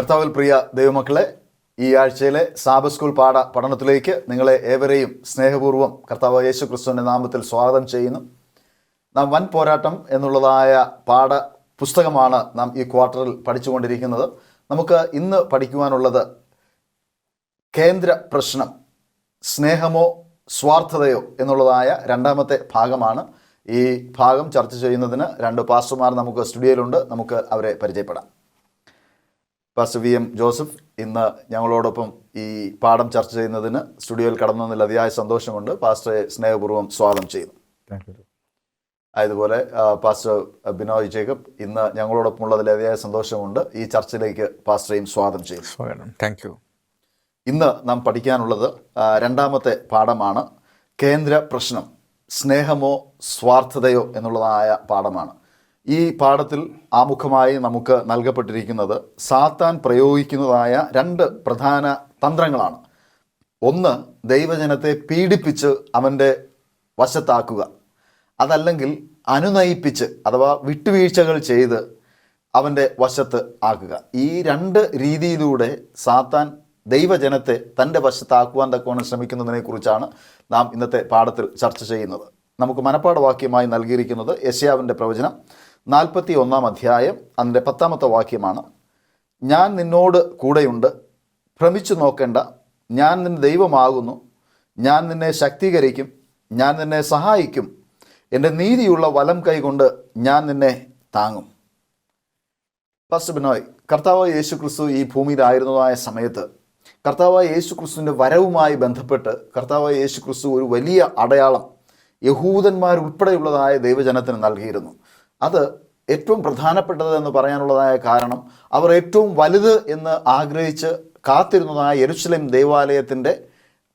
കർത്താവിൽ പ്രിയ ദൈവമക്കളെ, ഈ ആഴ്ചയിലെ സാബത്ത് സ്കൂൾ പഠനത്തിലേക്ക് നിങ്ങളെ ഏവരെയും സ്നേഹപൂർവ്വം കർത്താവ് യേശു ക്രിസ്തുവിൻ്റെ നാമത്തിൽ സ്വാഗതം ചെയ്യുന്നു. നാം വൻ പോരാട്ടം എന്നുള്ളതായ പുസ്തകമാണ് നാം ഈ ക്വാർട്ടറിൽ പഠിച്ചുകൊണ്ടിരിക്കുന്നത്. നമുക്ക് ഇന്ന് പഠിക്കുവാനുള്ളത് കേന്ദ്ര പ്രശ്നം സ്നേഹമോ സ്വാർത്ഥതയോ എന്നുള്ളതായ രണ്ടാമത്തെ ഭാഗമാണ്. ഈ ഭാഗം ചർച്ച ചെയ്യുന്നതിന് രണ്ട് പാസ്റ്റർമാർ നമുക്ക് സ്റ്റുഡിയോയിലുണ്ട്. നമുക്ക് അവരെ പരിചയപ്പെടാം. പാസ്റ്റർ വി എം ജോസഫ് ഇന്ന് ഞങ്ങളോടൊപ്പം ഈ പാഠം ചർച്ച ചെയ്യുന്നതിന് സ്റ്റുഡിയോയിൽ കടന്നു വന്നതിൽ അതിയായ സന്തോഷമുണ്ട്. പാസ്റ്ററെ സ്നേഹപൂർവ്വം സ്വാഗതം ചെയ്യുന്നു. അതുപോലെ പാസ്റ്റർ ബിനോയ് ജേക്കബ് ഇന്ന് ഞങ്ങളോടൊപ്പം ഉള്ളതിൽ അതിയായ സന്തോഷമുണ്ട്. ഈ ചർച്ചയിലേക്ക് പാസ്റ്ററേയും സ്വാഗതം ചെയ്യുന്നു. Thank you. ഇന്ന് നാം പഠിക്കാനുള്ളത് രണ്ടാമത്തെ പാഠമാണ്. കേന്ദ്ര പ്രശ്നം സ്നേഹമോ സ്വാർത്ഥതയോ എന്നുള്ളതായ പാഠമാണ്. ഈ പാഠത്തിൽ ആമുഖമായി നമുക്ക് നൽകപ്പെട്ടിരിക്കുന്നത് സാത്താൻ പ്രയോഗിക്കുന്നതായ രണ്ട് പ്രധാന തന്ത്രങ്ങളാണ്. ഒന്ന്, ദൈവജനത്തെ പീഡിപ്പിച്ച് അവൻ്റെ വശത്താക്കുക. അതല്ലെങ്കിൽ അനുനയിപ്പിച്ച് അഥവാ വിട്ടുവീഴ്ചകൾ ചെയ്ത് അവൻ്റെ വശത്ത് ആക്കുക. ഈ രണ്ട് രീതിയിലൂടെ സാത്താൻ ദൈവജനത്തെ തൻ്റെ വശത്താക്കുവാൻ തക്കവണ്ണം ശ്രമിക്കുന്നതിനെക്കുറിച്ചാണ് നാം ഇന്നത്തെ പാഠത്തിൽ ചർച്ച ചെയ്യുന്നത്. നമുക്ക് മനപ്പാഠവാക്യമായി നൽകിയിരിക്കുന്നത് യെശയ്യാവിൻ്റെ പ്രവചനം 41 അധ്യായം അതിൻ്റെ 10 വാക്യമാണ്. ഞാൻ നിന്നോട് കൂടെയുണ്ട്, ഭ്രമിച്ചു നോക്കേണ്ട, ഞാൻ നിന്റെ ദൈവമാകുന്നു, ഞാൻ നിന്നെ ശക്തീകരിക്കും, ഞാൻ നിന്നെ സഹായിക്കും, എൻ്റെ നീതിയുള്ള വലം കൈകൊണ്ട് ഞാൻ നിന്നെ താങ്ങും. പാസ്റ്റർ ബിനോയ്, കർത്താവായ യേശു ക്രിസ്തു ഈ ഭൂമിയിലായിരുന്നതായ സമയത്ത് കർത്താവായ യേശു ക്രിസ്തുവിൻ്റെ വരവുമായി ബന്ധപ്പെട്ട് കർത്താവായ യേശു ക്രിസ്തു ഒരു വലിയ അടയാളം യഹൂദന്മാരുൾപ്പെടെയുള്ളതായ ദൈവജനത്തിന് നൽകിയിരുന്നു. അത് ഏറ്റവും പ്രധാനപ്പെട്ടത് എന്ന് പറയാനുള്ളതായ കാരണം അവർ ഏറ്റവും വലുത് എന്ന് ആഗ്രഹിച്ച് കാത്തിരുന്നതായ യെരുശലേം ദേവാലയത്തിൻ്റെ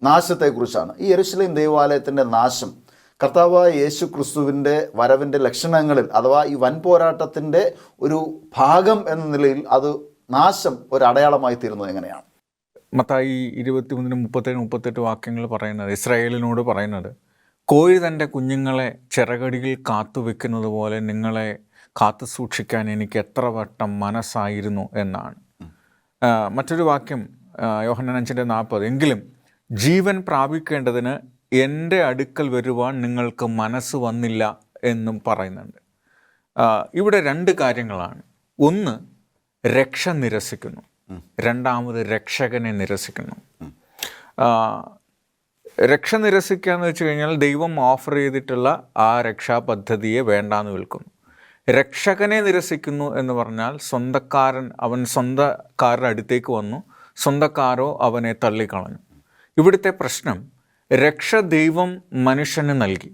നാശത്തെക്കുറിച്ചാണ്. ഈ യെരുശലേം ദേവാലയത്തിൻ്റെ നാശം കർത്താവായ യേശു ക്രിസ്തുവിൻ്റെ വരവിൻ്റെ ലക്ഷണങ്ങളിൽ അഥവാ ഈ വൻ പോരാട്ടത്തിൻ്റെ ഒരു ഭാഗം എന്ന നിലയിൽ അത് നാശം ഒരു അടയാളമായി തീരുന്നത് എങ്ങനെയാണ്? മത്തായി 23-37 വാക്യങ്ങൾ പറയുന്നത്, ഇസ്രായേലിനോട് പറയുന്നത്, കോഴി തൻ്റെ കുഞ്ഞുങ്ങളെ ചിറകടിയിൽ കാത്തു വെക്കുന്നത് പോലെ നിങ്ങളെ കാത്തു സൂക്ഷിക്കാൻ എനിക്ക് എത്ര വട്ടം മനസ്സായിരുന്നു എന്നാണ്. മറ്റൊരു വാക്യം യോഹന്നാൻ 5:40, എങ്കിലും ജീവൻ പ്രാപിക്കേണ്ടതിന് എൻ്റെ അടുക്കൽ വരുവാൻ നിങ്ങൾക്ക് മനസ്സ് വന്നില്ല എന്നും പറയുന്നുണ്ട്. ഇവിടെ രണ്ട് കാര്യങ്ങളാണ്. ഒന്ന്, രക്ഷ നിരസിക്കുന്നു. രണ്ടാമത്, രക്ഷകനെ നിരസിക്കുന്നു. രക്ഷ നിരസിക്കുക എന്ന് വെച്ച് കഴിഞ്ഞാൽ ദൈവം ഓഫർ ചെയ്തിട്ടുള്ള ആ രക്ഷാ പദ്ധതിയെ വേണ്ടാന്ന് വിൽക്കുന്നു. രക്ഷകനെ നിരസിക്കുന്നു എന്ന് പറഞ്ഞാൽ അവൻ സ്വന്തക്കാരുടെ അടുത്തേക്ക് വന്നു, സ്വന്തക്കാരോ അവനെ തള്ളിക്കളഞ്ഞു. ഇവിടുത്തെ പ്രശ്നം, രക്ഷ ദൈവം മനുഷ്യന് നൽകി,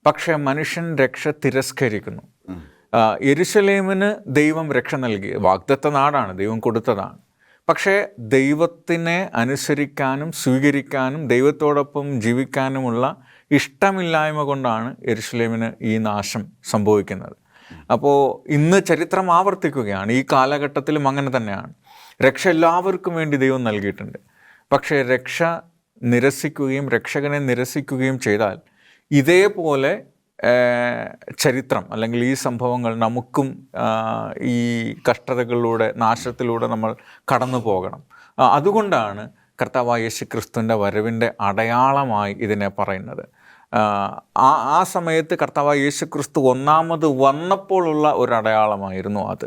പക്ഷേ മനുഷ്യൻ രക്ഷ തിരസ്കരിക്കുന്നു. യെരുശലേമിന് ദൈവം രക്ഷ നൽകി, വാഗ്ദത്ത നാടാണ്, ദൈവം കൊടുത്തതാണ്. പക്ഷേ ദൈവത്തിനെ അനുസരിക്കാനും സ്വീകരിക്കാനും ദൈവത്തോടൊപ്പം ജീവിക്കാനുമുള്ള ഇഷ്ടമില്ലായ്മ കൊണ്ടാണ് യെരുശലേമിന് ഈ നാശം സംഭവിക്കുന്നത്. അപ്പോൾ ഇന്ന് ചരിത്രം ആവർത്തിക്കുകയാണ്. ഈ കാലഘട്ടത്തിലും അങ്ങനെ തന്നെയാണ്. രക്ഷ എല്ലാവർക്കും വേണ്ടി ദൈവം നൽകിയിട്ടുണ്ട്. പക്ഷേ രക്ഷ നിരസിക്കുകയും രക്ഷകനെ നിരസിക്കുകയും ചെയ്താൽ ഇതേപോലെ ചരിത്രം അല്ലെങ്കിൽ ഈ സംഭവങ്ങൾ നമുക്കും ഈ കഷ്ടതകളിലൂടെ നാശത്തിലൂടെ നമ്മൾ കടന്നു പോകണം. അതുകൊണ്ടാണ് കർത്താവായ യേശു ക്രിസ്തുവിൻ്റെ വരവിൻ്റെ അടയാളമായി ഇതിനെ പറയുന്നത്. ആ സമയത്ത് കർത്താവായ യേശു ക്രിസ്തു ഒന്നാമത് വന്നപ്പോഴുള്ള ഒരു അടയാളമായിരുന്നു അത്,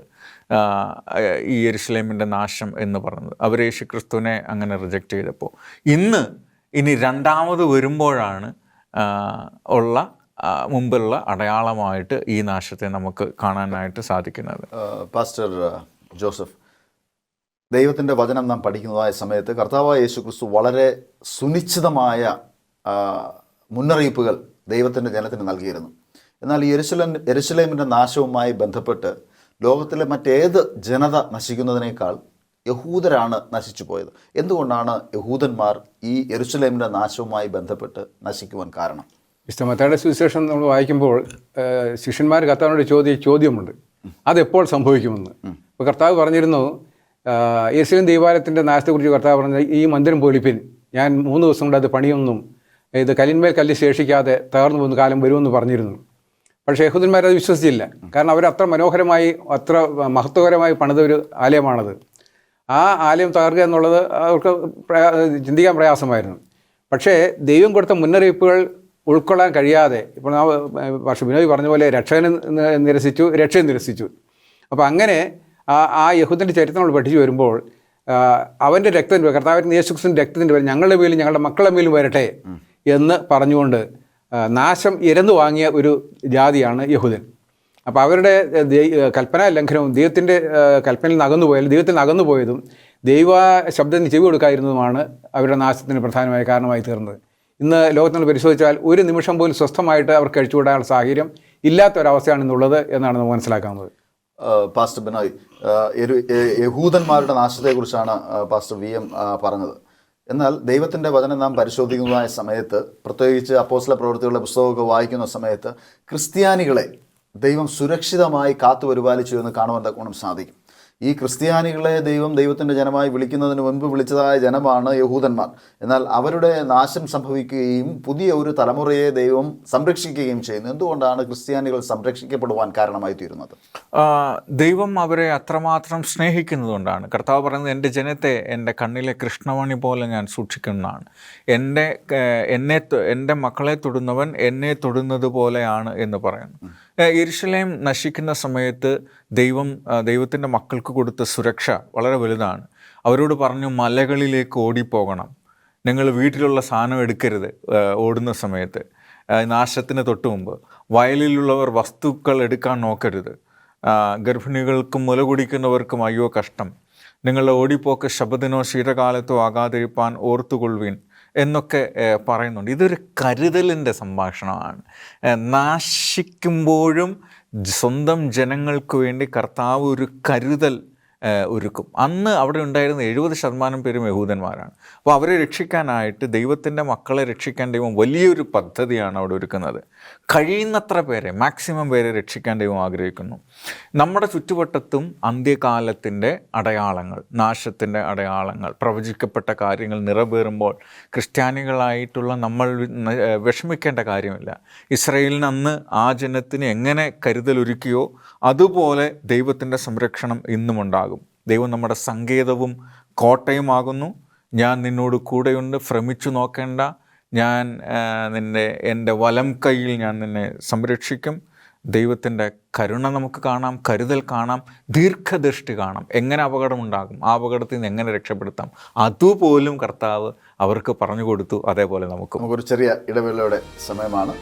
ഈ യെരുശലേമിൻ്റെ നാശം എന്ന് പറയുന്നത്. അവർ യേശു ക്രിസ്തുവിനെ അങ്ങനെ റിജക്റ്റ് ചെയ്തപ്പോൾ ഇനി രണ്ടാമത് വരുമ്പോഴാണ് മുമ്പുള്ള അടയാളമായിട്ട് ഈ നാശത്തെ നമുക്ക് കാണാനായിട്ട് സാധിക്കുന്നത്. പാസ്റ്റർ ജോസഫ്, ദൈവത്തിൻ്റെ വചനം നാം പഠിക്കുന്നതായ സമയത്ത് കർത്താവായ യേശു ക്രിസ്തു വളരെ സുനിശ്ചിതമായ മുന്നറിയിപ്പുകൾ ദൈവത്തിൻ്റെ ജനത്തിന് നൽകിയിരുന്നു. എന്നാൽ ഈ യെരുശലേമിൻ്റെ നാശവുമായി ബന്ധപ്പെട്ട് ലോകത്തിലെ മറ്റേത് ജനത നശിക്കുന്നതിനേക്കാൾ യഹൂദരാണ് നശിച്ചു പോയത്. എന്തുകൊണ്ടാണ് യഹൂദന്മാർ ഈ യെരുശലേമിൻ്റെ നാശവുമായി ബന്ധപ്പെട്ട് നശിക്കുവാൻ കാരണം? വിശുദ്ധ മത്തായിയുടെ സുവിശേഷം നമ്മൾ വായിക്കുമ്പോൾ ശിഷ്യന്മാർ കർത്താവിനോട് ചോദ്യമുണ്ട്, അതെപ്പോൾ സംഭവിക്കുമെന്ന്. അപ്പോൾ കർത്താവ് പറഞ്ഞിരുന്നു, യെരുശലേം ദേവാലയത്തിൻ്റെ നാശത്തെക്കുറിച്ച് കർത്താവ് പറഞ്ഞത്, ഈ മന്ദിരം പൊളിപ്പിൻ, ഞാൻ 3 ദിവസം കൊണ്ട് അത് പണിയൊന്നും ഇത് കല്ലിന്മേൽ കല്ല് ശേഷിക്കാതെ തകർന്നു പോകുന്ന കാലം വരുമെന്ന് പറഞ്ഞിരുന്നു. പക്ഷേ യഹൂദന്മാരത് വിശ്വസിച്ചില്ല. കാരണം അവരത്ര മനോഹരമായി അത്ര മഹത്വകരമായി പണിത ഒരു ആലയമാണത്. ആ ആലയം തകർക്കുക എന്നുള്ളത് അവർക്ക് ചിന്തിക്കാൻ പ്രയാസമായിരുന്നു. പക്ഷേ ദൈവം കൊടുത്ത മുന്നറിയിപ്പുകൾ ഉൾക്കൊള്ളാൻ കഴിയാതെ, ഇപ്പോൾ പക്ഷേ ബിനോയ് പറഞ്ഞ പോലെ രക്ഷകനെ നിരസിച്ചു, രക്ഷയെ നിരസിച്ചു. അപ്പോൾ അങ്ങനെ ആ യഹൂദൻ്റെ ചരിത്രം നമ്മൾ പഠിച്ചു വരുമ്പോൾ അവൻ്റെ രക്തത്തിൻ്റെ, കർത്താവിൻ്റെ യേശുക്രിസ്തുവിൻ്റെ രക്തത്തിൻ്റെ പേര് ഞങ്ങളുടെ മേലും ഞങ്ങളുടെ മക്കളുടെ മേലും വരട്ടെ എന്ന് പറഞ്ഞുകൊണ്ട് നാശം ഇരന്നു വാങ്ങിയ ഒരു ജാതിയാണ് യഹൂദൻ. അപ്പോൾ അവരുടെ കൽപ്പനാ ലംഘനവും ദൈവത്തിൻ്റെ കൽപ്പനയിൽ നിന്ന് അകന്നുപോയാലും ദൈവത്തിൽ നിന്ന് അകന്നുപോയതും ദൈവ ശബ്ദത്തിന് ചെവി കൊടുക്കാതിരുന്നതുമാണ് അവരുടെ നാശത്തിന് പ്രധാനമായ കാരണമായി തീർന്നത്. ഇന്ന് ലോകത്തിൽ നിന്ന് പരിശോധിച്ചാൽ ഒരു നിമിഷം പോലും സ്വസ്ഥമായിട്ട് അവർക്ക് കഴിച്ചുകൂടാനുള്ള സാഹചര്യം ഇല്ലാത്തൊരവസ്ഥയാണ് ഇന്നുള്ളത് എന്നാണ് നമുക്ക് മനസ്സിലാക്കാവുന്നത്. പാസ്റ്റർ ബിനോയ്, യഹൂദന്മാരുടെ നാശത്തെക്കുറിച്ചാണ് പാസ്റ്റർ VM പറഞ്ഞത്. എന്നാൽ ദൈവത്തിൻ്റെ വചനം നാം പരിശോധിക്കുന്നതായ സമയത്ത്, പ്രത്യേകിച്ച് അപ്പോസ്തല പ്രവൃത്തികളുടെ പുസ്തകമൊക്കെ വായിക്കുന്ന സമയത്ത്, ക്രിസ്ത്യാനികളെ ദൈവം സുരക്ഷിതമായി കാത്തു പരിപാലിച്ചു എന്ന് കാണുവാൻ തക്കോണം സാധിക്കും. ഈ ക്രിസ്ത്യാനികളെ ദൈവം ദൈവത്തിൻ്റെ ജനമായി വിളിക്കുന്നതിന് മുൻപ് വിളിച്ചതായ ജനമാണ് യഹൂദന്മാർ. എന്നാൽ അവരുടെ നാശം സംഭവിക്കുകയും പുതിയ ഒരു തലമുറയെ ദൈവം സംരക്ഷിക്കുകയും ചെയ്യുന്നു. എന്തുകൊണ്ടാണ് ക്രിസ്ത്യാനികൾ സംരക്ഷിക്കപ്പെടുവാൻ കാരണമായി തീരുന്നത്? ദൈവം അവരെ അത്രമാത്രം സ്നേഹിക്കുന്നതുകൊണ്ടാണ്. കർത്താവ് പറയുന്നത്, എൻ്റെ ജനത്തെ എൻ്റെ കണ്ണിലെ കൃഷ്ണമണി പോലെ ഞാൻ സൂക്ഷിക്കുന്നതാണ്. എൻ്റെ മക്കളെ തൊടുന്നവൻ എന്നെ തൊടുന്നത് പോലെയാണ് എന്ന് പറയുന്നു. യെരുശലേം നശിക്കുന്ന സമയത്ത് ദൈവത്തിൻ്റെ മക്കൾക്ക് കൊടുത്ത സുരക്ഷ വളരെ വലുതാണ്. അവരോട് പറഞ്ഞു, മലകളിലേക്ക് ഓടിപ്പോകണം, നിങ്ങൾ വീട്ടിലുള്ള സാധനം എടുക്കരുത് ഓടുന്ന സമയത്ത്, നാശത്തിന് തൊട്ട് മുമ്പ്. വയലിലുള്ളവർ വസ്തുക്കൾ എടുക്കാൻ നോക്കരുത്, ഗർഭിണികൾക്കും മുല കുടിക്കുന്നവർക്കും അയ്യോ കഷ്ടം, നിങ്ങളുടെ ഓടിപ്പോക്ക് ശബദിനോ ശീതകാലത്തോ ആകാതിരിപ്പാൻ ഓർത്തുകൊള്ളുവിൻ എന്നൊക്കെ പറയുന്നുണ്ട്. ഇതൊരു കരുതലിൻ്റെ സംഭാഷണമാണ്. നാശിക്കുമ്പോഴും സ്വന്തം ജനങ്ങൾക്ക് വേണ്ടി കർത്താവ് ഒരു കരുതൽ ഒരുക്കും. അന്ന് അവിടെ ഉണ്ടായിരുന്ന 70% പേരും യഹൂദന്മാരാണ്. അപ്പോൾ അവരെ രക്ഷിക്കാനായിട്ട്, ദൈവത്തിൻ്റെ മക്കളെ രക്ഷിക്കാൻ ദൈവം വലിയൊരു പദ്ധതിയാണ് അവിടെ ഒരുക്കുന്നത്. കഴിയുന്നത്ര പേരെ, മാക്സിമം പേരെ രക്ഷിക്കാൻ ദൈവം ആഗ്രഹിക്കുന്നു. നമ്മുടെ ചുറ്റുവട്ടത്തും അന്ത്യകാലത്തിൻ്റെ അടയാളങ്ങൾ, നാശത്തിൻ്റെ അടയാളങ്ങൾ, പ്രവചിക്കപ്പെട്ട കാര്യങ്ങൾ നിറവേറുമ്പോൾ ക്രിസ്ത്യാനികളായിട്ടുള്ള നമ്മൾ വിഷമിക്കേണ്ട കാര്യമില്ല. ഇസ്രായേലിന് അന്ന് ആ ജനത്തിന് എങ്ങനെ കരുതലൊരുക്കിയോ അതുപോലെ ദൈവത്തിൻ്റെ സംരക്ഷണം ഇന്നുമുണ്ടാകും. ദൈവം നമ്മുടെ സങ്കേതവും കോട്ടയുമാകുന്നു. ഞാൻ നിന്നോട് കൂടെയുണ്ട്, ഭ്രമിച്ചു നോക്കേണ്ട, ഞാൻ എൻ്റെ വലം കൈയിൽ ഞാൻ നിന്നെ സംരക്ഷിക്കും. ദൈവത്തിൻ്റെ കരുണ നമുക്ക് കാണാം, കരുതൽ കാണാം, ദീർഘദൃഷ്ടി കാണാം. എങ്ങനെ അപകടമുണ്ടാകും, ആ അപകടത്തിൽ നിന്ന് എങ്ങനെ രക്ഷപ്പെടുത്താം, അതുപോലും കർത്താവ് അവർക്ക് പറഞ്ഞു കൊടുത്തു. അതേപോലെ നമുക്കൊരു ചെറിയ ഇടവേളയുടെ സമയമാണ്.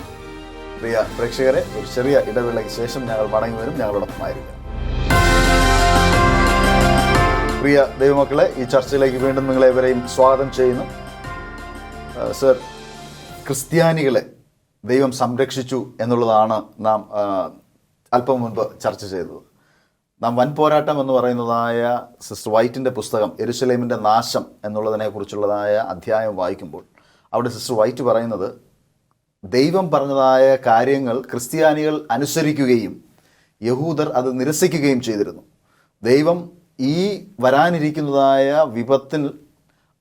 പ്രിയ പ്രേക്ഷകരെ, ഒരു ചെറിയ ഇടവേളയ്ക്ക് ശേഷം ഞങ്ങൾ മടങ്ങി വരും. ഞങ്ങളോടൊപ്പമായിരിക്കും. പ്രിയ ദൈവമക്കളെ, ഈ ചർച്ചയിലേക്ക് വീണ്ടും നിങ്ങളെവരെയും സ്വാഗതം ചെയ്യുന്നു. സർ, ക്രിസ്ത്യാനികളെ ദൈവം സംരക്ഷിച്ചു എന്നുള്ളതാണ് നാം അല്പം മുൻപ് ചർച്ച ചെയ്തത്. നാം വൻ പോരാട്ടം എന്ന് പറയുന്നതായ സിസ്റ്റർ വൈറ്റിൻ്റെ പുസ്തകം യെരുശലേമിൻ്റെ നാശം എന്നുള്ളതിനെക്കുറിച്ചുള്ളതായ അധ്യായം വായിക്കുമ്പോൾ അവിടെ സിസ്റ്റർ വൈറ്റ് പറയുന്നത്, ദൈവം പറഞ്ഞതായ കാര്യങ്ങൾ ക്രിസ്ത്യാനികൾ അനുസരിക്കുകയും യഹൂദർ അത് നിരസിക്കുകയും ചെയ്തിരുന്നു. ദൈവം ഈ വരാനിരിക്കുന്നതായ വിപത്തിൽ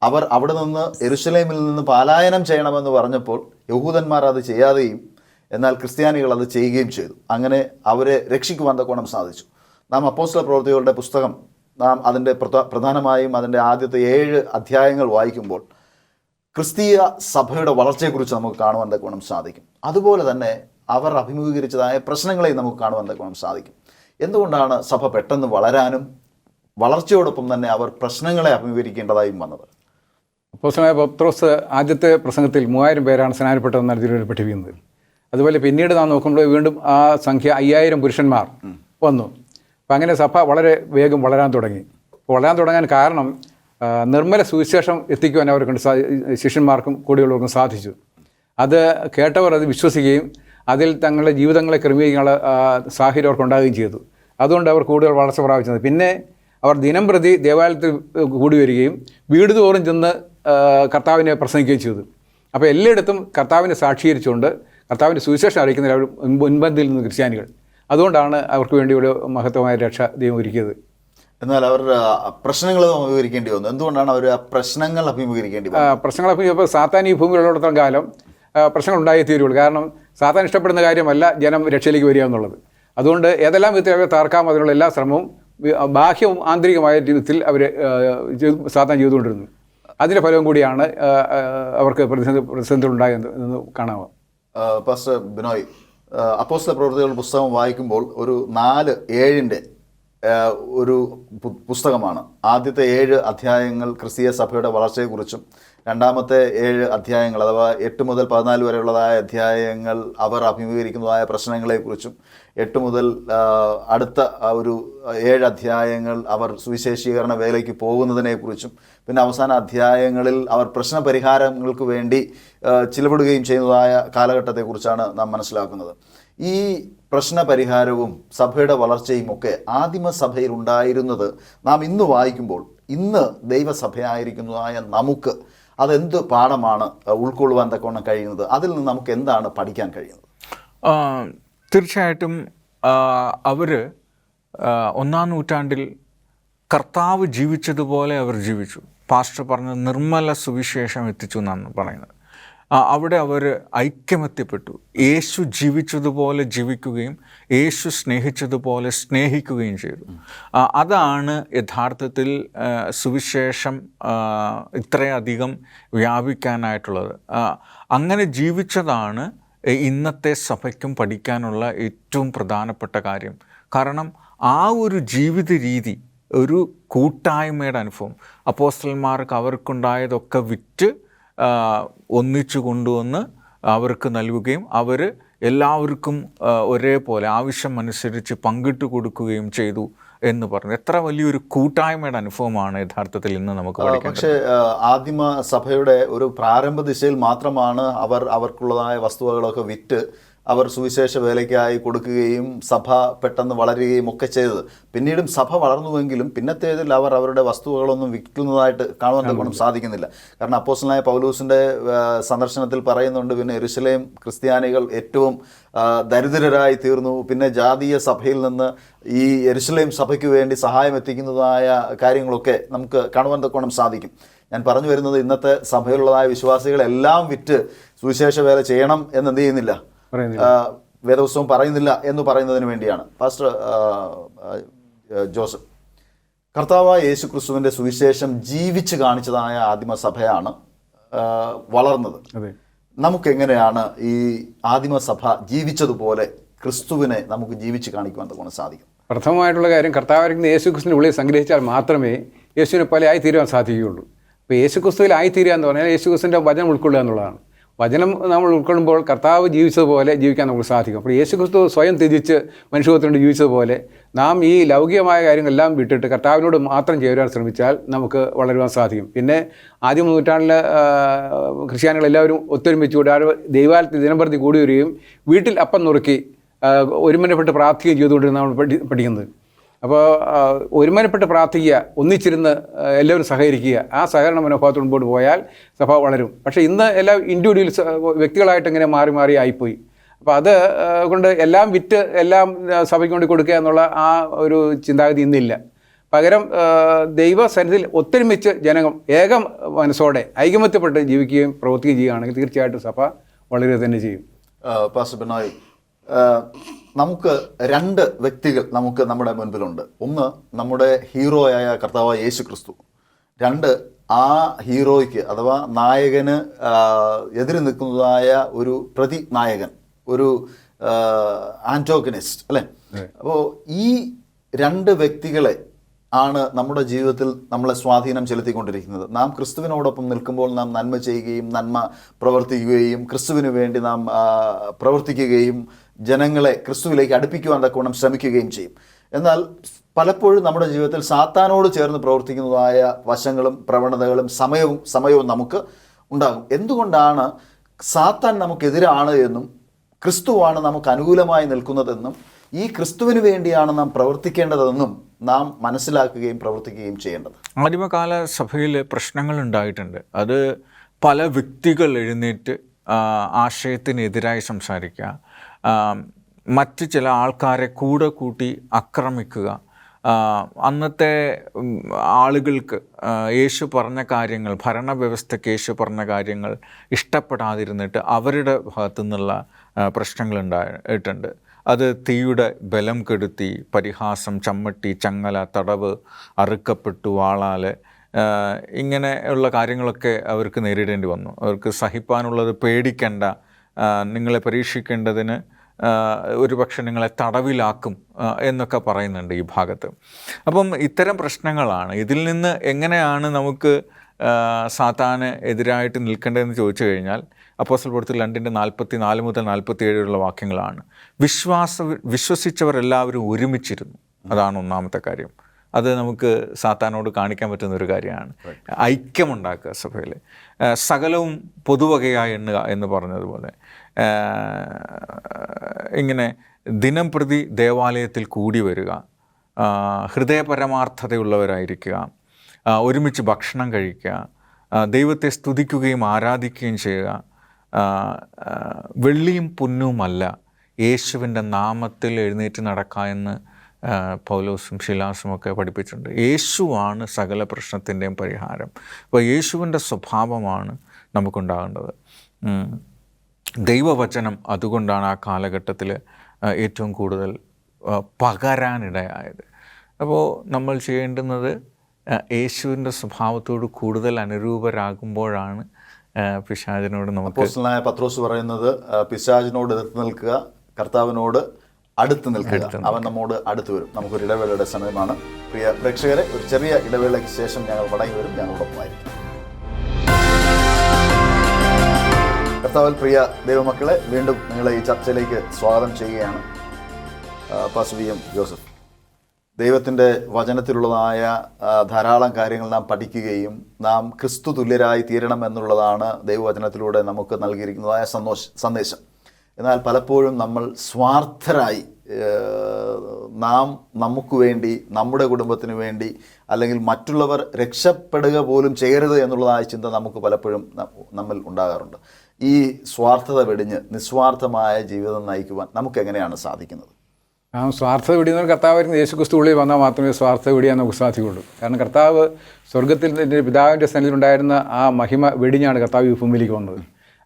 അവർ അവിടെ നിന്ന് യെരുശലേമിൽ നിന്ന് പലായനം ചെയ്യണമെന്ന് പറഞ്ഞപ്പോൾ യഹൂദന്മാർ അത് ചെയ്യാതെയും എന്നാൽ ക്രിസ്ത്യാനികൾ അത് ചെയ്യുകയും ചെയ്തു. അങ്ങനെ അവരെ രക്ഷിക്കുവാൻ തക്കോണം സാധിച്ചു. നാം അപ്പോസ്തല പ്രവൃത്തികളുടെ പുസ്തകം നാം അതിൻ്റെ പ്രധാനമായും അതിൻ്റെ ആദ്യത്തെ 7 അധ്യായങ്ങൾ വായിക്കുമ്പോൾ ക്രിസ്തീയ സഭയുടെ വളർച്ചയെക്കുറിച്ച് നമുക്ക് കാണുവാൻ തക്കോണം സാധിക്കും. അതുപോലെ തന്നെ അവർ അഭിമുഖീകരിച്ചതായ പ്രശ്നങ്ങളെ നമുക്ക് കാണുവാൻ തക്കോണം സാധിക്കും. എന്തുകൊണ്ടാണ് സഭ പെട്ടെന്ന് വളരാനും വളർച്ചയോടൊപ്പം തന്നെ അവർ പ്രശ്നങ്ങളെ അഭിമുഖീകരിക്കേണ്ടതായും വന്നത്? അപ്പോസ്തലനായ പത്രോസ് ആദ്യത്തെ പ്രസംഗത്തിൽ 3000 പേരാണ് സ്നാനപ്പെട്ടതെന്ന് ഇതിലൂടെ പഠിപ്പിക്കുന്നത്. അതുപോലെ പിന്നീട് നാം നോക്കുമ്പോൾ വീണ്ടും ആ സംഖ്യ 5000 പുരുഷന്മാർ വന്നു. അപ്പം അങ്ങനെ സഭ വളരെ വേഗം വളരാൻ തുടങ്ങി. വളരാൻ തുടങ്ങാൻ കാരണം നിർമ്മല സുവിശേഷം എത്തിക്കുവാൻ അവർക്ക് ശിഷ്യന്മാർക്കും കൂടെയുള്ളവർക്കും സാധിച്ചു. അത് കേട്ടവർ അത് വിശ്വസിക്കുകയും അതിൽ തങ്ങളുടെ ജീവിതങ്ങളെ ക്രമീകരിക്കാനുള്ള സാഹചര്യം അവർക്ക് ഉണ്ടാകുകയും ചെയ്തു. അതുകൊണ്ട് അവർ കൂടുതൽ വളർച്ച പ്രാപിച്ചത്. പിന്നെ അവർ ദിനം പ്രതി ദേവാലയത്തിൽ കൂടി വരികയും വീട് തോറും ചെന്ന് കർത്താവിനെ പ്രസംഗിക്കുകയും ചെയ്തു. അപ്പോൾ എല്ലായിടത്തും കർത്താവിനെ സാക്ഷീകരിച്ചുകൊണ്ട് കർത്താവിൻ്റെ സുവിശേഷം അറിയിക്കുന്നതിൽ അവർ മുൻപന്തിയിൽ നിന്ന് ക്രിസ്ത്യാനികൾ. അതുകൊണ്ടാണ് അവർക്ക് വേണ്ടി ഒരു മഹത്വമായ രക്ഷ ദൈവം ഒരുക്കിയത്. എന്നാൽ അവർ പ്രശ്നങ്ങൾ അഭിമുഖീകരിക്കേണ്ടി വന്നു. എന്തുകൊണ്ടാണ് അവർ ആ പ്രശ്നങ്ങൾ അഭിമുഖീകരിക്കേണ്ടി വന്നത്? പ്രശ്നങ്ങൾ അഭിമുഖീകരിച്ചപ്പോൾ സാത്താൻ ഈ ഭൂമിയിലുള്ളിടത്തോളം കാലം പ്രശ്നങ്ങൾ ഉണ്ടായി തീരുള്ളൂ. കാരണം സാത്താൻ ഇഷ്ടപ്പെടുന്ന കാര്യമല്ല ജനം രക്ഷയിലേക്ക് വരിക എന്നുള്ളത്. അതുകൊണ്ട് ഏതെല്ലാം വിധത്തിൽ അവരെ തകർക്കാം അതിനുള്ള എല്ലാ ശ്രമവും ബാഹ്യവും ആന്തരികമായ ജീവിതത്തിൽ അവർ സാധാരണ ചെയ്തുകൊണ്ടിരുന്നു. അതിൻ്റെ ഫലവും കൂടിയാണ് അവർക്ക് പ്രതിസന്ധി ഉണ്ടായത് എന്ന് കാണാം. പാസ്റ്റർ ബിനോയ്, അപ്പോസ്തല പ്രവൃത്തികൾ പുസ്തകം വായിക്കുമ്പോൾ ഒരു 4-7 ഒരു പുസ്തകമാണ്. ആദ്യത്തെ 7 അധ്യായങ്ങൾ ക്രിസ്തീയ സഭയുടെ വളർച്ചയെക്കുറിച്ചും, രണ്ടാമത്തെ 7 അധ്യായങ്ങൾ അഥവാ 8 മുതൽ 14 വരെയുള്ളതായ അധ്യായങ്ങൾ അവർ അഭിമുഖീകരിക്കുന്നതായ പ്രശ്നങ്ങളെക്കുറിച്ചും, 8 മുതൽ അടുത്ത ഒരു 7 അധ്യായങ്ങൾ അവർ സുവിശേഷീകരണ വേലയ്ക്ക് പോകുന്നതിനെക്കുറിച്ചും, പിന്നെ അവസാന അധ്യായങ്ങളിൽ അവർ പ്രശ്നപരിഹാരങ്ങൾക്ക് വേണ്ടി ചിലവിടുകയും ചെയ്യുന്നതായ കാലഘട്ടത്തെക്കുറിച്ചാണ് നാം മനസ്സിലാക്കുന്നത്. ഈ പ്രശ്നപരിഹാരവും സഭയുടെ വളർച്ചയും ഒക്കെ ആദിമസഭയിൽ ഉണ്ടായിരുന്നത് നാം ഇന്ന് വായിക്കുമ്പോൾ, ഇന്ന് ദൈവസഭയായിരിക്കുന്നതായ നമുക്ക് അതെന്ത് പാഠമാണ് ഉൾക്കൊള്ളുവാൻ തക്കവണ്ണം കഴിയുന്നത്? അതിൽ നിന്ന് നമുക്ക് എന്താണ് പഠിക്കാൻ കഴിയുന്നത്? തീർച്ചയായിട്ടും അവർ 1-ാം നൂറ്റാണ്ടിൽ കർത്താവ് ജീവിച്ചതുപോലെ അവർ ജീവിച്ചു. പാസ്റ്റർ പറഞ്ഞ നിർമ്മല സുവിശേഷം എത്തിച്ചു എന്നാണ് പറയുന്നത്. അവിടെ അവർ ഐക്യമെത്തിപ്പെട്ടു. യേശു ജീവിച്ചതുപോലെ ജീവിക്കുകയും യേശു സ്നേഹിച്ചതുപോലെ സ്നേഹിക്കുകയും ചെയ്തു. അതാണ് യഥാർത്ഥത്തിൽ സുവിശേഷം ഇത്രയധികം വ്യാപിക്കാനായിട്ടുള്ളത്. അങ്ങനെ ജീവിച്ചതാണ് ഇന്നത്തെ സഭയ്ക്കും പഠിക്കാനുള്ള ഏറ്റവും പ്രധാനപ്പെട്ട കാര്യം. കാരണം ആ ഒരു ജീവിത രീതി, ഒരു കൂട്ടായ്മയുടെ അനുഭവം, അപ്പോസ്തലന്മാർക്ക് അവർക്കുണ്ടായതൊക്കെ വിറ്റ് ഒന്നിച്ചു കൊണ്ടുവന്ന് അവർക്ക് നൽകുകയും അവർ എല്ലാവർക്കും ഒരേപോലെ ആവശ്യം അനുസരിച്ച് പങ്കിട്ട് കൊടുക്കുകയും ചെയ്തു എന്ന് പറഞ്ഞു. എത്ര വലിയൊരു കൂട്ടായ്മയുടെ അനുഭവമാണ് യഥാർത്ഥത്തിൽ ഇന്ന് നമുക്ക് പഠിക്കാൻ. പക്ഷേ ആദിമ സഭയുടെ ഒരു പ്രാരംഭ ദിശയിൽ മാത്രമാണ് അവർക്കുള്ളതായ വസ്തുവകളൊക്കെ വിറ്റ് അവർ സുവിശേഷ വേലയ്ക്കായി കൊടുക്കുകയും സഭ പെട്ടെന്ന് വളരുകയും ഒക്കെ ചെയ്തത്. പിന്നീടും സഭ വളർന്നുവെങ്കിലും പിന്നത്തേതിൽ അവർ അവരുടെ വസ്തുവകളൊന്നും വിൽക്കുന്നതായിട്ട് കാണുവാൻ തക്കവണ്ണം സാധിക്കുന്നില്ല. കാരണം അപ്പോസ്തലനായ പൗലൂസിൻ്റെ സന്ദർശനത്തിൽ പറയുന്നുണ്ട്, പിന്നെ യെരുശലേം ക്രിസ്ത്യാനികൾ ഏറ്റവും ദരിദ്രരായി തീർന്നു. പിന്നെ ജാതീയ സഭയിൽ നിന്ന് ഈ യെരുശലേം സഭയ്ക്ക് വേണ്ടി സഹായം എത്തിക്കുന്നതായ കാര്യങ്ങളൊക്കെ നമുക്ക് കാണുവാൻ തക്കവണ്ണം സാധിക്കും. ഞാൻ പറഞ്ഞു വരുന്നത്, ഇന്നത്തെ സഭയിലുള്ളതായ വിശ്വാസികളെല്ലാം വിറ്റ് സുവിശേഷ വേല ചെയ്യണം എന്ന് എന്ത് ചെയ്യുന്നില്ല, വേദപുസ്തകം പറയുന്നില്ല എന്ന് പറയുന്നതിന് വേണ്ടിയാണ്. പാസ്റ്റർ ജോസഫ്, കർത്താവായ യേശു ക്രിസ്തുവിൻ്റെ സുവിശേഷം ജീവിച്ച് കാണിച്ചതായ ആദിമസഭയാണ് വളർന്നത്. നമുക്കെങ്ങനെയാണ് ഈ ആദിമസഭ ജീവിച്ചതുപോലെ ക്രിസ്തുവിനെ നമുക്ക് ജീവിച്ച് കാണിക്കുവാൻ തക്കവണ്ണം സാധിക്കും? പ്രഥമമായിട്ടുള്ള കാര്യം, കർത്താവായിരിക്കുന്ന യേശു ക്രിസ്തുവിൻ്റെ ഉള്ളിൽ സംഗ്രഹിച്ചാൽ മാത്രമേ യേശുവിനെ പോലെ ആയിത്തീരുവാൻ സാധിക്കുകയുള്ളൂ. അപ്പോൾ യേശു ക്രിസ്തുവിൽ ആയിത്തീരുക എന്ന് പറഞ്ഞാൽ യേശു ക്രിസ്തുവിൻ്റെ വചനം ഉൾക്കൊള്ളുക എന്നുള്ളതാണ്. വചനം നമ്മൾ ഉൾക്കൊള്ളുമ്പോൾ കർത്താവ് ജീവിച്ചതുപോലെ ജീവിക്കാൻ നമുക്ക് സാധിക്കും. അപ്പോൾ യേശു ക്രിസ്തു സ്വയം ത്യജിച്ച് മനുഷ്യത്വത്തിനോട് ജീവിച്ചതുപോലെ നാം ഈ ലൗകികമായ കാര്യങ്ങളെല്ലാം വിട്ടിട്ട് കർത്താവിനോട് മാത്രം ചേരുവാൻ ശ്രമിച്ചാൽ നമുക്ക് വളരുവാൻ സാധിക്കും. പിന്നെ ആദ്യ നൂറ്റാണ്ടിലെ ക്രിസ്ത്യാനികളെല്ലാവരും ഒത്തൊരുമിച്ചുകൂടി ദൈവാലയത്തിൽ ദിനംപ്രതി കൂടി വരികയും വീട്ടിൽ അപ്പം നുറുക്കി ഒരുമനപ്പെട്ട് പ്രാർത്ഥിക്കുകയും ചെയ്തുകൊണ്ടിരുന്ന നമ്മൾ പഠിക്കുന്നത്. അപ്പോൾ ഒരുമനപ്പെട്ട് പ്രാർത്ഥിക്കുക, ഒന്നിച്ചിരുന്ന് എല്ലാവരും സഹകരിക്കുക, ആ സഹകരണ മനോഭാവത്തോട് മുമ്പോട്ട് പോയാൽ സഭ വളരും. പക്ഷേ ഇന്ന് എല്ലാം ഇൻഡിവിജ്വൽ വ്യക്തികളായിട്ട് ഇങ്ങനെ മാറി മാറി ആയിപ്പോയി. അപ്പോൾ അത് കൊണ്ട് എല്ലാം വിറ്റ് എല്ലാം സഭയ്ക്ക് കൊണ്ട് കൊടുക്കുക എന്നുള്ള ആ ഒരു ചിന്താഗതി ഇന്നില്ല. പകരം ദൈവസന്നിധിയിൽ ഒത്തൊരുമിച്ച് ജനങ്ങൾ ഏക മനസ്സോടെ ഐകമത്യപ്പെട്ട് ജീവിക്കുകയും പ്രവർത്തിക്കുകയും ചെയ്യുകയാണെങ്കിൽ തീർച്ചയായിട്ടും സഭ വളരുക തന്നെ ചെയ്യും. പാസ്റ്റർ ബിനോയ്, നമുക്ക് 2 വ്യക്തികൾ നമുക്ക് നമ്മുടെ മുൻപിലുണ്ട്. ഒന്ന് നമ്മുടെ ഹീറോയായ കർത്താവായ യേശു ക്രിസ്തു. 2 ആ ഹീറോയ്ക്ക് അഥവാ നായകന് എതിര് നിൽക്കുന്നതായ ഒരു പ്രതിനായകൻ, ഒരു ആന്റോഗനിസ്റ്റ്, അല്ലേ? അപ്പോൾ ഈ 2 വ്യക്തികളെ ആണ് നമ്മുടെ ജീവിതത്തിൽ നമ്മളെ സ്വാധീനം ചെലുത്തിക്കൊണ്ടിരിക്കുന്നത്. നാം ക്രിസ്തുവിനോടൊപ്പം നിൽക്കുമ്പോൾ നാം നന്മ ചെയ്യുകയും നന്മ പ്രവർത്തിക്കുകയും ക്രിസ്തുവിന് വേണ്ടി നാം പ്രവർത്തിക്കുകയും ജനങ്ങളെ ക്രിസ്തുവിലേക്ക് അടുപ്പിക്കുവാൻ തക്കവണ്ണം ശ്രമിക്കുകയും ചെയ്യും. എന്നാൽ പലപ്പോഴും നമ്മുടെ ജീവിതത്തിൽ സാത്താനോട് ചേർന്ന് പ്രവർത്തിക്കുന്നതായ വശങ്ങളും പ്രവണതകളും സമയവും നമുക്ക് ഉണ്ടാകും. എന്തുകൊണ്ടാണ് സാത്താൻ നമുക്കെതിരാണ് എന്നും ക്രിസ്തുവാണ് നമുക്ക് അനുകൂലമായി നിൽക്കുന്നതെന്നും ഈ ക്രിസ്തുവിന് വേണ്ടിയാണ് നാം പ്രവർത്തിക്കേണ്ടതെന്നും നാം മനസ്സിലാക്കുകയും പ്രവർത്തിക്കുകയും ചെയ്യേണ്ടത്? ആദിമകാല സഭയിൽ പ്രശ്നങ്ങൾ ഉണ്ടായിട്ടുണ്ട്. അത് പല വ്യക്തികൾ എഴുന്നേറ്റ് ആശയത്തിനെതിരായി സംസാരിക്കുക, മറ്റ് ചില ആൾക്കാരെ കൂടെ കൂട്ടി ആക്രമിക്കുക, അന്നത്തെ ആളുകൾക്ക് യേശു പറഞ്ഞ കാര്യങ്ങൾ, ഭരണവ്യവസ്ഥയ്ക്ക് യേശു പറഞ്ഞ കാര്യങ്ങൾ ഇഷ്ടപ്പെടാതിരുന്നിട്ട് അവരുടെ ഭാഗത്തു നിന്നുള്ള പ്രശ്നങ്ങൾ ഉണ്ടായിട്ടുണ്ട്. അത് തീയുടെ ബലം കെടുത്തി, പരിഹാസം, ചമ്മട്ടി, ചങ്ങല, തടവ്, അറുക്കപ്പെട്ടു, വാളാൽ, ഇങ്ങനെയുള്ള കാര്യങ്ങളൊക്കെ അവർക്ക് നേരിടേണ്ടി വന്നു. അവർക്ക് സഹിപ്പാനുള്ളത് പേടിക്കേണ്ട, നിങ്ങളെ പരീക്ഷിക്കേണ്ടതിന് ഒരുപക്ഷെ നിങ്ങളെ തടവിലാക്കും എന്നൊക്കെ പറയുന്നുണ്ട് ഈ ഭാഗത്ത്. അപ്പം ഇത്തരം പ്രശ്നങ്ങളാണ്. ഇതിൽ നിന്ന് എങ്ങനെയാണ് നമുക്ക് സാത്താന് എതിരായിട്ട് നിൽക്കേണ്ടതെന്ന് ചോദിച്ചു കഴിഞ്ഞാൽ അപ്പോസ്തല പ്രവൃത്തി 2:44 മുതൽ 47 വാക്യങ്ങളാണ്. വിശ്വസിച്ചവരെല്ലാവരും ഒരുമിച്ചിരുന്നു. അതാണ് ഒന്നാമത്തെ കാര്യം. അത് നമുക്ക് സാത്താനോട് കാണിക്കാൻ പറ്റുന്ന ഒരു കാര്യമാണ്. ഐക്യമുണ്ടാക്കുക സഭയിൽ. സകലവും പൊതുവകയായി എണ്ണുക എന്ന് പറഞ്ഞതുപോലെ ഇങ്ങനെ ദിനം പ്രതി ദേവാലയത്തിൽ കൂടി വരിക, ഹൃദയപരമാർത്ഥതയുള്ളവരായിരിക്കുക, ഒരുമിച്ച് ഭക്ഷണം കഴിക്കുക, ദൈവത്തെ സ്തുതിക്കുകയും ആരാധിക്കുകയും ചെയ്യുക, വെള്ളിയും പൊന്നുമല്ല യേശുവിൻ്റെ നാമത്തിൽ എഴുന്നേറ്റ് നടക്കുക എന്ന് പൗലോസും ശിലാസും ഒക്കെ പഠിപ്പിച്ചിട്ടുണ്ട്. യേശുവാണ് സകല പ്രശ്നത്തിൻ്റെയും പരിഹാരം. അപ്പോൾ യേശുവിൻ്റെ സ്വഭാവമാണ് നമുക്കുണ്ടാകേണ്ടത്. ദൈവവചനം അതുകൊണ്ടാണ് ആ കാലഘട്ടത്തിൽ ഏറ്റവും കൂടുതൽ പകരാനിടയായത്. അപ്പോൾ നമ്മൾ ചെയ്യേണ്ടുന്നത് യേശുവിൻ്റെ സ്വഭാവത്തോട് കൂടുതൽ അനുരൂപരാകുമ്പോഴാണ് പിശാചിനോട് നമുക്ക്. അപ്പോസ്തലനായ പത്രോസ് പറയുന്നത് പിശാചിനോട് എതിർത്ത് നിൽക്കുക, കർത്താവിനോട് അടുത്ത് നിൽക്കുക, അവൻ നമ്മോട് അടുത്ത് വരും. നമുക്കൊരു ഇടവേളയുടെ സമയമാണ്. പ്രിയ പ്രേക്ഷകരെ, ഒരു ചെറിയ ഇടവേളയ്ക്ക് ശേഷം ഞങ്ങൾ മടങ്ങി വരും. ഞങ്ങളോടൊപ്പമായിരിക്കും. കർത്താവിൽ പ്രിയ ദൈവമക്കളെ, വീണ്ടും നിങ്ങളെ ഈ ചർച്ചയിലേക്ക് സ്വാഗതം ചെയ്യുകയാണ്. Pastor VM. ജോസഫ്, ദൈവത്തിൻ്റെ വചനത്തിലുള്ളതായ ധാരാളം കാര്യങ്ങൾ നാം പഠിക്കുകയും നാം ക്രിസ്തു തുല്യരായി തീരണം എന്നുള്ളതാണ് ദൈവവചനത്തിലൂടെ നമുക്ക് നൽകിയിരിക്കുന്നതായ സന്ദേശം. എന്നാൽ പലപ്പോഴും നമ്മൾ സ്വാർത്ഥരായി നമുക്ക് വേണ്ടി, നമ്മുടെ കുടുംബത്തിന് വേണ്ടി, അല്ലെങ്കിൽ മറ്റുള്ളവർ രക്ഷപ്പെടുക പോലും ചെയ്യരുത് എന്നുള്ളതായ ചിന്ത നമുക്ക് പലപ്പോഴും നമ്മിൽ ഉണ്ടാകാറുണ്ട്. ഈ സ്വാർത്ഥത വെടിഞ്ഞ് നിസ്വാർത്ഥമായ ജീവിതം നയിക്കുവാൻ നമുക്ക് എങ്ങനെയാണ് സാധിക്കുന്നത്? സ്വാർത്ഥത വെടിയുന്ന കർത്താവ് യേശുക്രിസ്തു ഉള്ളിൽ വന്നാൽ മാത്രമേ സ്വാർത്ഥത വെടിയാൻ നമുക്ക് സാധിക്കുകയുള്ളൂ. കാരണം കർത്താവ് സ്വർഗത്തിൽ പിതാവിൻ്റെ സന്നിധിയിലുണ്ടായിരുന്ന ആ മഹിമ വെടിഞ്ഞാണ് കർത്താവ് ഈ ഭൂമിയിലേക്ക് വന്നത്.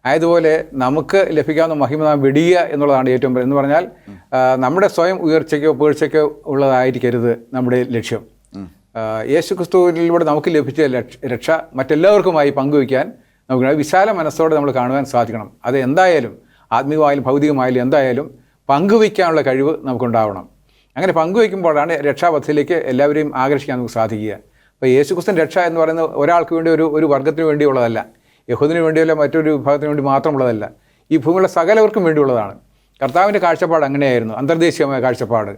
ആയതുപോലെ നമുക്ക് ലഭിക്കാവുന്ന മഹിമ നാം വെടിയുക എന്നുള്ളതാണ് ഏറ്റവും എന്ന് പറഞ്ഞാൽ നമ്മുടെ സ്വയം ഉയർച്ചയ്ക്കോ വീഴ്ചയ്ക്കോ ഉള്ളതായിരിക്കരുത് നമ്മുടെ ലക്ഷ്യം. യേശുക്രിസ്തുവിലൂടെ നമുക്ക് ലഭിച്ച രക്ഷ മറ്റെല്ലാവർക്കുമായി പങ്കുവയ്ക്കാൻ നമുക്ക് വിശാല മനസ്സോടെ നമ്മൾ കാണുവാൻ സാധിക്കണം. അത് എന്തായാലും ആത്മീയമായാലും ഭൗതികമായാലും എന്തായാലും പങ്കുവയ്ക്കാനുള്ള കഴിവ് നമുക്കുണ്ടാവണം. അങ്ങനെ പങ്കുവയ്ക്കുമ്പോഴാണ് രക്ഷാപഥത്തിലേക്ക് എല്ലാവരെയും ആകർഷിക്കാൻ നമുക്ക് സാധിക്കുക. അപ്പോൾ യേശുക്രിസ്തുവിൻ്റെ രക്ഷ എന്ന് പറയുന്നത് ഒരാൾക്ക് വേണ്ടി ഒരു വർഗത്തിന് വേണ്ടിയുള്ളതല്ല, യഹൂദിന് വേണ്ടിയല്ല, മറ്റൊരു വിഭാഗത്തിന് വേണ്ടി മാത്രമുള്ളതല്ല, ഈ ഭൂമിയിലുള്ള സകലവർക്കും വേണ്ടിയുള്ളതാണ്. കർത്താവിൻ്റെ കാഴ്ചപ്പാട് അങ്ങനെയായിരുന്നു, അന്തർദേശീയമായ കാഴ്ചപ്പാട്.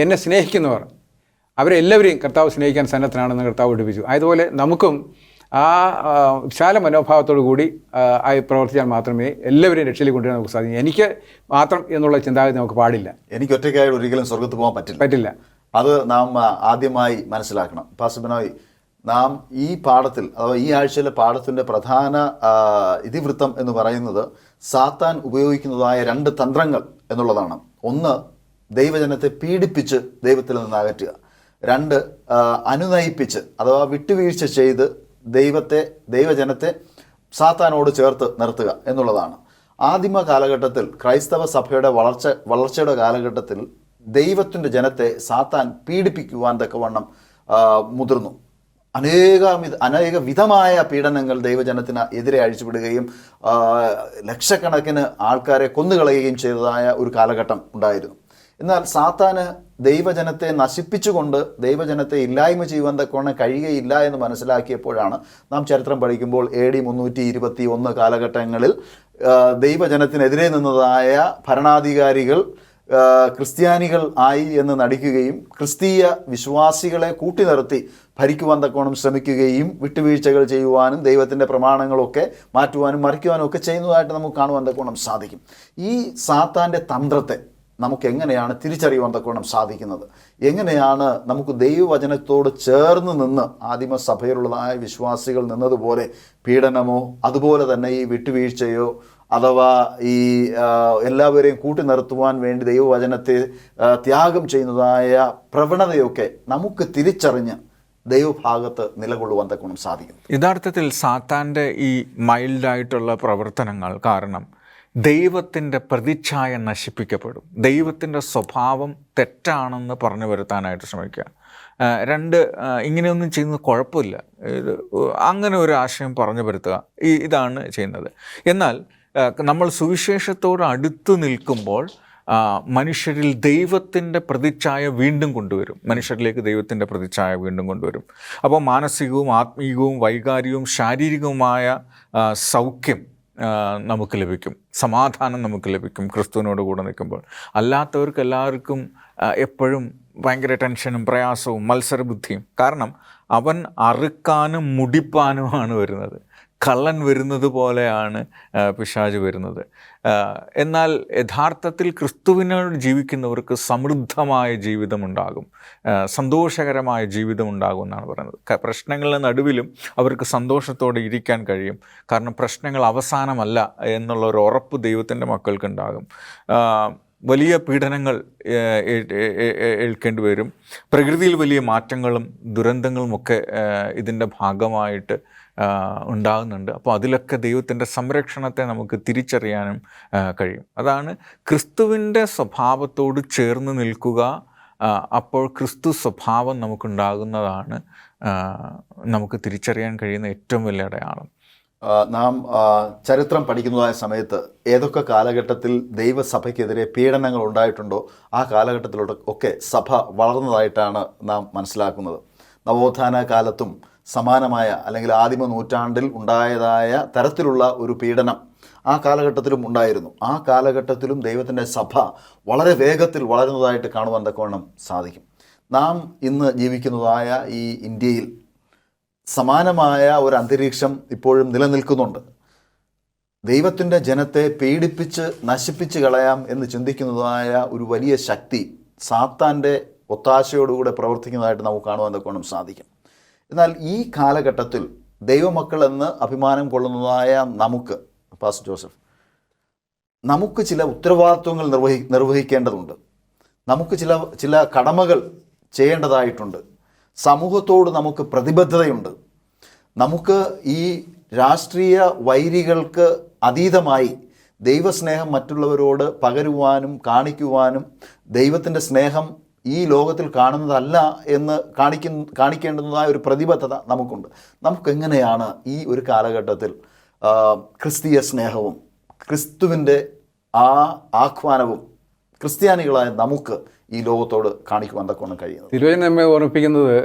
എന്നെ സ്നേഹിക്കുന്നവർ അവരെല്ലാവരെയും കർത്താവ് സ്നേഹിക്കാൻ സന്നദ്ധനാണെന്ന് കർത്താവ് പഠിപ്പിച്ചു. അതുപോലെ നമുക്കും ആ വിശാല മനോഭാവത്തോടു കൂടി പ്രവർത്തിച്ചാൽ മാത്രമേ എല്ലാവരെയും രക്ഷയിൽ കൊണ്ടുവരാൻ നമുക്ക് സാധിക്കും. എനിക്ക് മാത്രം എന്നുള്ള ചിന്താഗതി നമുക്ക് പാടില്ല. എനിക്ക് ഒറ്റയ്ക്കായി ഒരിക്കലും സ്വർഗത്ത് പോകാൻ പറ്റില്ല. അത് നാം ആദ്യമായി മനസ്സിലാക്കണം. പാസ്റ്റർ ബിനോയ്, നാം ഈ പാഠത്തിൽ, അഥവാ ഈ ആഴ്ചയിലെ പാഠത്തിൻ്റെ പ്രധാന ഇതിവൃത്തം എന്ന് പറയുന്നത് സാത്താൻ ഉപയോഗിക്കുന്നതായ 2 തന്ത്രങ്ങൾ എന്നുള്ളതാണ്. ഒന്ന്, ദൈവജനത്തെ പീഡിപ്പിച്ച് ദൈവത്തിൽ നിന്ന് അകറ്റുക. 2, അനുനയിപ്പിച്ച് അഥവാ വിട്ടുവീഴ്ച ചെയ്ത് ദൈവജനത്തെ സാത്താനോട് ചേർത്ത് നിർത്തുക എന്നുള്ളതാണ്. ആദിമ കാലഘട്ടത്തിൽ ക്രൈസ്തവ സഭയുടെ വളർച്ചയുടെ കാലഘട്ടത്തിൽ ദൈവത്തിൻ്റെ ജനത്തെ സാത്താൻ പീഡിപ്പിക്കുവാൻ തക്കവണ്ണം മുതിർന്നു. അനേക വിധമായ പീഡനങ്ങൾ ദൈവജനത്തിന് എതിരെ അഴിച്ചുവിടുകയും ലക്ഷക്കണക്കിന് ആൾക്കാരെ കൊന്നുകളയുകയും ചെയ്തതായ ഒരു കാലഘട്ടം ഉണ്ടായിരുന്നു. എന്നാൽ സാത്താന് ദൈവജനത്തെ നശിപ്പിച്ചുകൊണ്ട് ദൈവജനത്തെ ഇല്ലായ്മ ചെയ്യുവാൻ തക്കവണ്ണം കഴിയുകയില്ല എന്ന് മനസ്സിലാക്കിയപ്പോഴാണ് നാം ചരിത്രം പഠിക്കുമ്പോൾ AD 321 കാലഘട്ടങ്ങളിൽ ദൈവജനത്തിനെതിരെ നിന്നതായ ഭരണാധികാരികൾ ക്രിസ്ത്യാനികൾ ആയി എന്ന് നടിക്കുകയും ക്രിസ്തീയ വിശ്വാസികളെ കൂട്ടി നിർത്തി ഭരിക്കുവാൻ തക്കോണം ശ്രമിക്കുകയും വിട്ടുവീഴ്ചകൾ ചെയ്യുവാനും ദൈവത്തിൻ്റെ പ്രമാണങ്ങളൊക്കെ മാറ്റുവാനും മറിക്കുവാനും ഒക്കെ ചെയ്യുന്നതായിട്ട് നമുക്ക് കാണുവാൻ തക്കോണം സാധിക്കും. ഈ സാത്താൻ്റെ തന്ത്രത്തെ നമുക്ക് എങ്ങനെയാണ് തിരിച്ചറിയുവാൻ തക്കോണം സാധിക്കുന്നത്? എങ്ങനെയാണ് നമുക്ക് ദൈവവചനത്തോട് ചേർന്ന് നിന്ന് ആദിമസഭയിലുള്ളതായ വിശ്വാസികൾ നിന്നതുപോലെ പീഡനമോ അതുപോലെ തന്നെ ഈ വിട്ടുവീഴ്ചയോ അഥവാ ഈ എല്ലാവരെയും കൂട്ടി നിർത്തുവാൻ വേണ്ടി ദൈവവചനത്തെ ത്യാഗം ചെയ്യുന്നതായ പ്രവണതയൊക്കെ നമുക്ക് തിരിച്ചറിഞ്ഞ് ദൈവഭാഗത്ത് നിലകൊള്ളുവാൻ തക്കോണം സാധിക്കും? യഥാർത്ഥത്തിൽ സാത്താൻ്റെ ഈ മൈൽഡായിട്ടുള്ള പ്രവർത്തനങ്ങൾ കാരണം ദൈവത്തിൻ്റെ പ്രതിച്ഛായ നശിപ്പിക്കപ്പെടും. ദൈവത്തിൻ്റെ സ്വഭാവം തെറ്റാണെന്ന് പറഞ്ഞു വരുത്താനായിട്ട് ശ്രമിക്കുക. ഇങ്ങനെയൊന്നും ചെയ്യുന്നത് കുഴപ്പമില്ല, അങ്ങനെ ഒരു ആശയം പറഞ്ഞു വരുത്തുക, ഇതാണ് ചെയ്യുന്നത്. എന്നാൽ നമ്മൾ സുവിശേഷത്തോട് അടുത്ത് നിൽക്കുമ്പോൾ മനുഷ്യരിൽ ദൈവത്തിൻ്റെ പ്രതിച്ഛായ വീണ്ടും കൊണ്ടുവരും. മനുഷ്യരിലേക്ക് ദൈവത്തിൻ്റെ പ്രതിച്ഛായ വീണ്ടും കൊണ്ടുവരും. അപ്പോൾ മാനസികവും ആത്മീയവും വൈകാരികവും ശാരീരികവുമായ സൗഖ്യം നമുക്ക് ലഭിക്കും, സമാധാനം നമുക്ക് ലഭിക്കും ക്രിസ്തുവിനോട് കൂടെ നിൽക്കുമ്പോൾ. അല്ലാത്തവർക്ക് എല്ലാവർക്കും എപ്പോഴും ഭയങ്കര ടെൻഷനും പ്രയാസവും മത്സരബുദ്ധിയും. കാരണം അവൻ അറുക്കാനും മുടിപ്പാനുമാണ് വരുന്നത്. കള്ളൻ വരുന്നത് പോലെയാണ് പിശാച് വരുന്നത്. എന്നാൽ യഥാർത്ഥത്തിൽ ക്രിസ്തുവിനോട് ജീവിക്കുന്നവർക്ക് സമൃദ്ധമായ ജീവിതമുണ്ടാകും, സന്തോഷകരമായ ജീവിതമുണ്ടാകും എന്നാണ് പറയുന്നത്. പ്രശ്നങ്ങളുടെ നടുവിലും അവർക്ക് സന്തോഷത്തോടെ ഇരിക്കാൻ കഴിയും. കാരണം പ്രശ്നങ്ങൾ അവസാനമല്ല എന്നുള്ള ഒരു ഉറപ്പ് ദൈവത്തിൻ്റെ മക്കൾക്കുണ്ടാകും. വലിയ പീഡനങ്ങൾ ഏൽക്കേണ്ടി വരും. പ്രകൃതിയിൽ വലിയ മാറ്റങ്ങളും ദുരന്തങ്ങളുമൊക്കെ ഇതിൻ്റെ ഭാഗമായിട്ട് ഉണ്ടാകുന്നുണ്ട്. അപ്പോൾ അതിലൊക്കെ ദൈവത്തിൻ്റെ സംരക്ഷണത്തെ നമുക്ക് തിരിച്ചറിയാനും കഴിയും. അതാണ് ക്രിസ്തുവിൻ്റെ സ്വഭാവത്തോട് ചേർന്ന് നിൽക്കുക. അപ്പോൾ ക്രിസ്തു സ്വഭാവം നമുക്കുണ്ടാകുന്നതാണ് നമുക്ക് തിരിച്ചറിയാൻ കഴിയുന്ന ഏറ്റവും വലിയ അടയാളം. നാം ചരിത്രം പഠിക്കുന്നതായ സമയത്ത് ഏതൊക്കെ കാലഘട്ടത്തിൽ ദൈവസഭയ്ക്കെതിരെ പീഡനങ്ങൾ ഉണ്ടായിട്ടുണ്ടോ ആ കാലഘട്ടത്തിലൂടെ ഒക്കെ സഭ വളർന്നതായിട്ടാണ് നാം മനസ്സിലാക്കുന്നത്. നവോത്ഥാന കാലത്തും സമാനമായ അല്ലെങ്കിൽ ആദിമ നൂറ്റാണ്ടിൽ ഉണ്ടായതായ തരത്തിലുള്ള ഒരു പീഡനം ആ കാലഘട്ടത്തിലും ഉണ്ടായിരുന്നു. ആ കാലഘട്ടത്തിലും ദൈവത്തിൻ്റെ സഭ വളരെ വേഗത്തിൽ വളരുന്നതായിട്ട് കാണുവാൻ തക്കവണ്ണം സാധിക്കും. നാം ഇന്ന് ജീവിക്കുന്നതായ ഈ ഇന്ത്യയിൽ സമാനമായ ഒരു അന്തരീക്ഷം ഇപ്പോഴും നിലനിൽക്കുന്നുണ്ട്. ദൈവത്തിൻ്റെ ജനത്തെ പീഡിപ്പിച്ച് നശിപ്പിച്ച് കളയാം എന്ന് ചിന്തിക്കുന്നതായ ഒരു വലിയ ശക്തി സാത്താൻ്റെ ഒത്താശയോടുകൂടെ പ്രവർത്തിക്കുന്നതായിട്ട് നമുക്ക് കാണുവാൻ തക്കവണ്ണം സാധിക്കും. എന്നാൽ ഈ കാലഘട്ടത്തിൽ ദൈവമക്കൾ എന്ന് അഭിമാനം കൊള്ളുന്നതായ നമുക്ക്, പാസ്റ്റർ ജോസഫ്, നമുക്ക് ചില ഉത്തരവാദിത്വങ്ങൾ നിർവഹിക്കേണ്ടതുണ്ട്. നമുക്ക് ചില കടമകൾ ചെയ്യേണ്ടതായിട്ടുണ്ട്. സമൂഹത്തോട് നമുക്ക് പ്രതിബദ്ധതയുണ്ട്. നമുക്ക് ഈ രാഷ്ട്രീയ വൈരികൾക്ക് അതീതമായി ദൈവസ്നേഹം മറ്റുള്ളവരോട് പകരുവാനും കാണിക്കുവാനും ദൈവത്തിൻ്റെ സ്നേഹം ഈ ലോകത്തിൽ കാണുന്നതല്ല എന്ന് കാണിക്കേണ്ടുന്നതായ ഒരു പ്രതിബദ്ധത നമുക്കുണ്ട്. നമുക്കെങ്ങനെയാണ് ഈ ഒരു കാലഘട്ടത്തിൽ ക്രിസ്തീയ സ്നേഹവും ക്രിസ്തുവിൻ്റെ ആ ആഹ്വാനവും ക്രിസ്ത്യാനികളായ നമുക്ക് ഈ ലോകത്തോട് കാണിക്കുവാൻ തക്കവണ്ണം കഴിയുന്നത്? തിരുവചനം നമ്മെ ഓർമ്മിപ്പിക്കുന്നത്,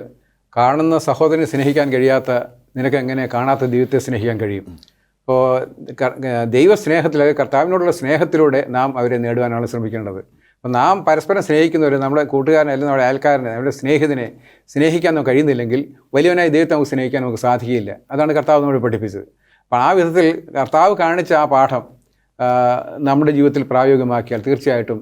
കാണുന്ന സഹോദരനെ സ്നേഹിക്കാൻ കഴിയാത്ത നിനക്ക് എങ്ങനെ കാണാത്ത ദൈവത്തെ സ്നേഹിക്കാൻ കഴിയും? അപ്പോൾ ദൈവസ്നേഹത്തിൽ, അതായത് കർത്താവിനോടുള്ള സ്നേഹത്തിലൂടെ നാം അവരെ നേടുവാനാണ് ശ്രമിക്കേണ്ടത്. അപ്പോൾ നാം പരസ്പരം സ്നേഹിക്കുന്നവർ, നമ്മുടെ കൂട്ടുകാരനെ അല്ലെങ്കിൽ നമ്മുടെ അയൽക്കാരനെ, നമ്മുടെ സ്നേഹിതനെ സ്നേഹിക്കാൻ നമുക്ക് കഴിയുന്നില്ലെങ്കിൽ വലിയവനായി ദൈവത്തെ നമുക്ക് സ്നേഹിക്കാൻ നമുക്ക് സാധിക്കുകയില്ല. അതാണ് കർത്താവ് നമ്മോട് പഠിപ്പിച്ചത്. അപ്പോൾ ആ വിധത്തിൽ കർത്താവ് കാണിച്ച ആ പാഠം നമ്മുടെ ജീവിതത്തിൽ പ്രായോഗികമാക്കിയാൽ തീർച്ചയായിട്ടും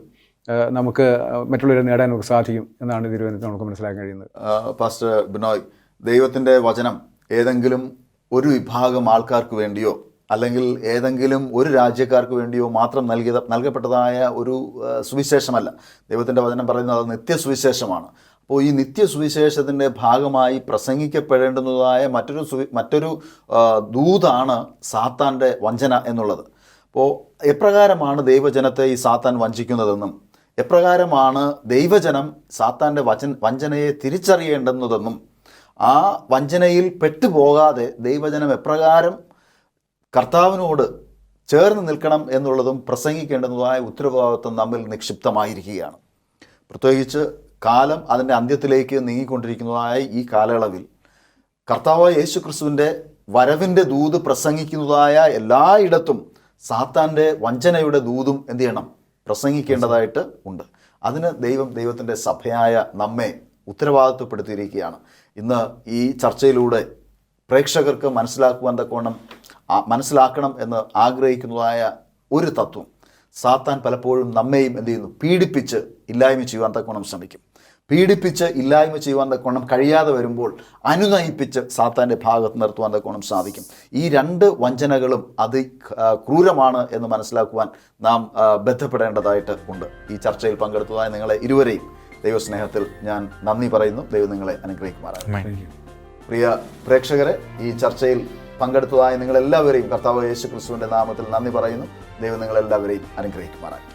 നമുക്ക് മറ്റുള്ളവരെ നേടാൻ നമുക്ക് സാധിക്കും എന്നാണ് തിരുവനന്തപുരത്ത് നമുക്ക് മനസ്സിലാക്കാൻ കഴിയുന്നത്. പാസ്റ്റർ ബിനോയ്, ദൈവത്തിൻ്റെ വചനം ഏതെങ്കിലും ഒരു വിഭാഗം ആൾക്കാർക്ക് വേണ്ടിയോ അല്ലെങ്കിൽ ഏതെങ്കിലും ഒരു രാജ്യക്കാർക്ക് വേണ്ടിയോ മാത്രം നൽകപ്പെട്ടതായ ഒരു സുവിശേഷമല്ല. ദൈവത്തിൻ്റെ വചനം പറയുന്നത് അത് നിത്യസുവിശേഷമാണ്. അപ്പോൾ ഈ നിത്യസുവിശേഷത്തിൻ്റെ ഭാഗമായി പ്രസംഗിക്കപ്പെടേണ്ടുന്നതായ മറ്റൊരു ദൂതാണ് സാത്താൻ്റെ വഞ്ചന എന്നുള്ളത്. അപ്പോൾ എപ്രകാരമാണ് ദൈവജനത്തെ ഈ സാത്താൻ വഞ്ചിക്കുന്നതെന്നും എപ്രകാരമാണ് ദൈവജനം സാത്താൻ്റെ വഞ്ചനയെ തിരിച്ചറിയേണ്ടുന്നതെന്നും ആ വഞ്ചനയിൽ പെട്ടുപോകാതെ ദൈവജനം എപ്രകാരം കർത്താവിനോട് ചേർന്ന് നിൽക്കണം എന്നുള്ളതും പ്രസംഗിക്കേണ്ടുന്നതായ ഉത്തരവാദിത്വം നമ്മിൽ നിക്ഷിപ്തമായിരിക്കുകയാണ്. പ്രത്യേകിച്ച് കാലം അതിൻ്റെ അന്ത്യത്തിലേക്ക് നീങ്ങിക്കൊണ്ടിരിക്കുന്നതായ ഈ കാലയളവിൽ കർത്താവായ യേശു ക്രിസ്തുവിൻ്റെ വരവിൻ്റെ ദൂത് പ്രസംഗിക്കുന്നതായ എല്ലായിടത്തും സാത്താൻ്റെ വഞ്ചനയുടെ ദൂതും എന്ത് ചെയ്യണം? പ്രസംഗിക്കേണ്ടതായിട്ട് ഉണ്ട്. അതിന് ദൈവത്തിൻ്റെ സഭയായ നമ്മെ ഉത്തരവാദിത്വപ്പെടുത്തിയിരിക്കുകയാണ്. ഇന്ന് ഈ ചർച്ചയിലൂടെ പ്രേക്ഷകർക്ക് മനസ്സിലാക്കണം എന്ന് ആഗ്രഹിക്കുന്നതായ ഒരു തത്വം, സാത്താൻ പലപ്പോഴും നമ്മെയും എന്ത് ചെയ്യുന്നു? പീഡിപ്പിച്ച് ഇല്ലായ്മ ചെയ്യുവാൻ തക്കവണ്ണം ശ്രമിക്കും. പീഡിപ്പിച്ച് ഇല്ലായ്മ ചെയ്യുവാൻ തക്കവണ്ണം കഴിയാതെ വരുമ്പോൾ അനുനയിപ്പിച്ച് സാത്താൻ്റെ ഭാഗത്ത് നിർത്തുവാൻ തക്കവണ്ണം സാധിക്കും. ഈ രണ്ട് വഞ്ചനകളും ക്രൂരമാണ് എന്ന് മനസ്സിലാക്കുവാൻ നാം ബന്ധപ്പെടേണ്ടതായിട്ട് ഉണ്ട്. ഈ ചർച്ചയിൽ പങ്കെടുത്തതായ നിങ്ങളെ ഇരുവരെയും ദൈവസ്നേഹത്തിൽ ഞാൻ നന്ദി പറയുന്നു. ദൈവം നിങ്ങളെ അനുഗ്രഹിക്കുമാറാകട്ടെ. പ്രിയ പ്രേക്ഷകരെ, ഈ ചർച്ചയിൽ പങ്കെടുത്തതായ നിങ്ങളെല്ലാവരെയും കർത്താവ് യേശു ക്രിസ്തുവിൻ്റെ നാമത്തിൽ നന്ദി പറയുന്നു. ദൈവം നിങ്ങളെല്ലാവരെയും അനുഗ്രഹിക്കുമാറായി.